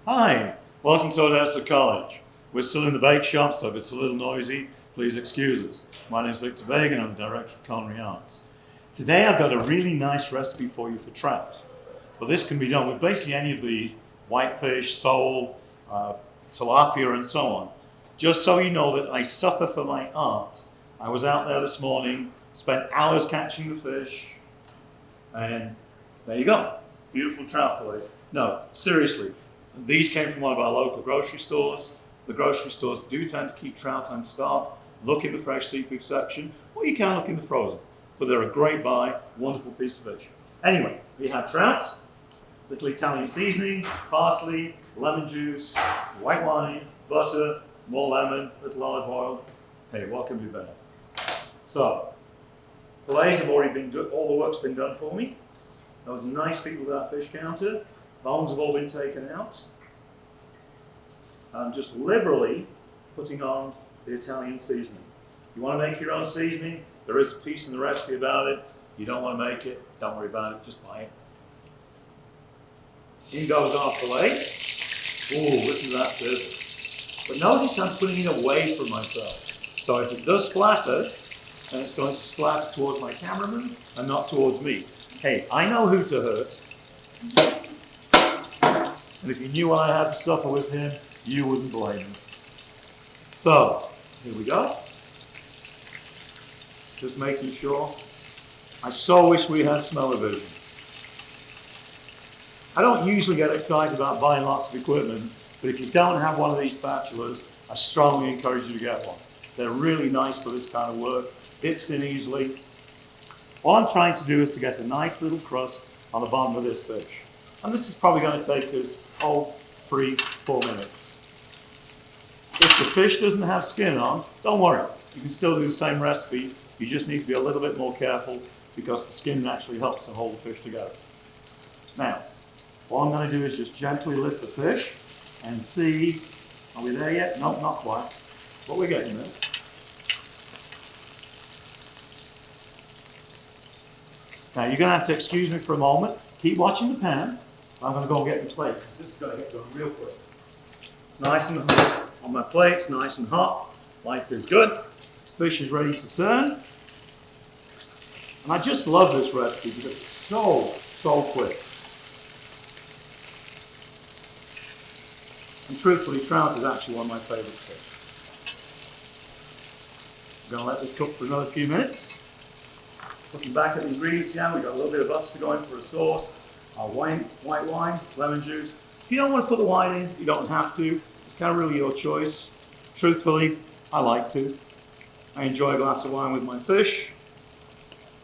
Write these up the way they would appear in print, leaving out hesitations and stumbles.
Hi, welcome to Odessa College. We're still in the bake shop, so if it's a little noisy, please excuse us. My name is Victor Bagan, I'm the Director of Culinary Arts. Today I've got a really nice recipe for you for trout. Well, this can be done with basically any of the whitefish, sole, tilapia and so on. Just so you know that I suffer for my art. I was out there this morning, spent hours catching the fish, and there you go, beautiful trout fillets. No, seriously. These came from one of our local grocery stores. The grocery stores do tend to keep trout on stock. Look in the fresh seafood section, or you can look in the frozen. But they're a great buy, wonderful piece of fish. Anyway, we have trout, little Italian seasoning, parsley, lemon juice, white wine, butter, more lemon, little olive oil. Hey, what can be better? So, fillets have already been done, all the work's been done for me. Those nice people with our fish counter. Bones have all been taken out. I'm just liberally putting on the Italian seasoning. You want to make your own seasoning? There is a piece in the recipe about it. You don't want to make it, don't worry about it, just buy it. In goes our fillet. Ooh, listen to that sizzle. But notice I'm putting it away from myself. So if it does splatter, then it's going to splatter towards my cameraman and not towards me. Hey, I know who to hurt. And if you knew what I had to suffer with him, you wouldn't blame me. So, here we go. Just making sure. I so wish we had smell-o-vision. I don't usually get excited about buying lots of equipment, but if you don't have one of these spatulas, I strongly encourage you to get one. They're really nice for this kind of work. Dips in easily. All I'm trying to do is to get a nice little crust on the bottom of this fish. And this is probably going to take us, 3-4 minutes. If the fish doesn't have skin on, don't worry. You can still do the same recipe. You just need to be a little bit more careful because the skin actually helps to hold the fish together. Now, all I'm going to do is just gently lift the fish and see, are we there yet? Nope, not quite. But we're getting there. Now you're going to have to excuse me for a moment. Keep watching the pan. I'm going to go and get my plate because this is going to get done real quick. It's nice and hot on my plate. It's nice and hot. Life is good. Fish is ready to turn. And I just love this recipe because it's so quick. And truthfully, trout is actually one of my favorite fish. I'm going to let this cook for another few minutes. Looking back at the ingredients again, we've got a little bit of butter to go in for a sauce. Our white wine, lemon juice. If you don't want to put the wine in, you don't have to. It's kind of really your choice. Truthfully, I like to. I enjoy a glass of wine with my fish.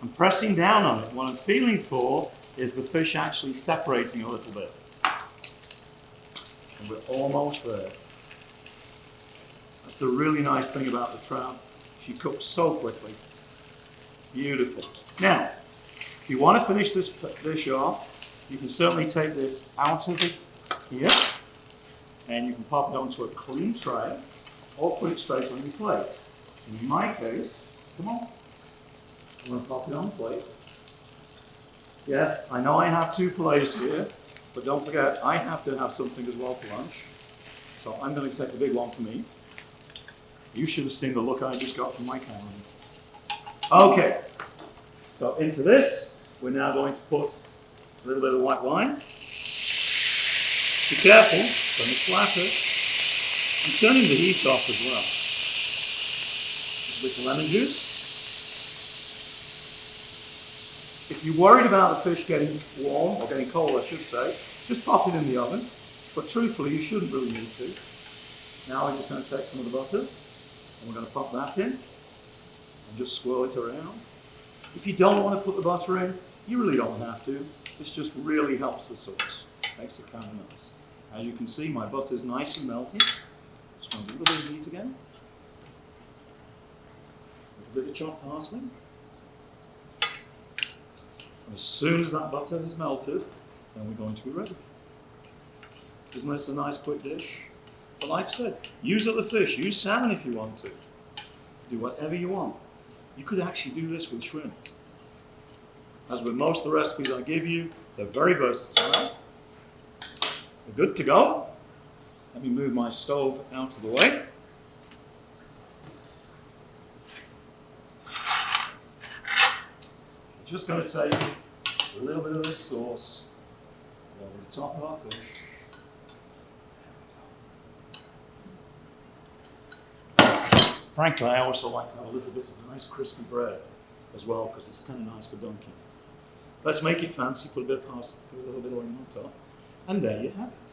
I'm pressing down on it. What I'm feeling for is the fish actually separating a little bit. And we're almost there. That's the really nice thing about the trout. She cooks so quickly. Beautiful. Now, if you want to finish this dish off, you can certainly take this out of it here, and you can pop it onto a clean tray, or put it straight on your plate. In my case, come on, I'm going to pop it on the plate. Yes, I know I have 2 fillets here, but don't forget, I have to have something as well for lunch. So I'm going to take the big one for me. You should have seen the look I just got from my camera. Okay, so into this, we're now going to put a little bit of white wine. Be careful, it's going to splatter. I'm turning the heat off as well. A bit of lemon juice. If you're worried about the fish getting warm, or getting cold I should say, just pop it in the oven. But truthfully, you shouldn't really need to. Now we're just going to take some of the butter, and we're going to pop that in. And just swirl it around. If you don't want to put the butter in, you really don't have to. This just really helps the sauce. Makes it kind of nice. As you can see, my butter is nice and melting. Just want a little bit of heat again. A little bit of chopped parsley. And as soon as that butter has melted, then we're going to be ready. Isn't this a nice quick dish? But like I said, use other fish. Use salmon if you want to. Do whatever you want. You could actually do this with shrimp. As with most of the recipes I give you, they're very versatile. They're good to go. Let me move my stove out of the way. Just going to take a little bit of this sauce over the top of our fish. Frankly, I also like to have a little bit of nice crispy bread as well, because it's kind of nice for dunking. Let's make it fancy, put a bit of parsley, put a little bit of onion on top, and there you have it.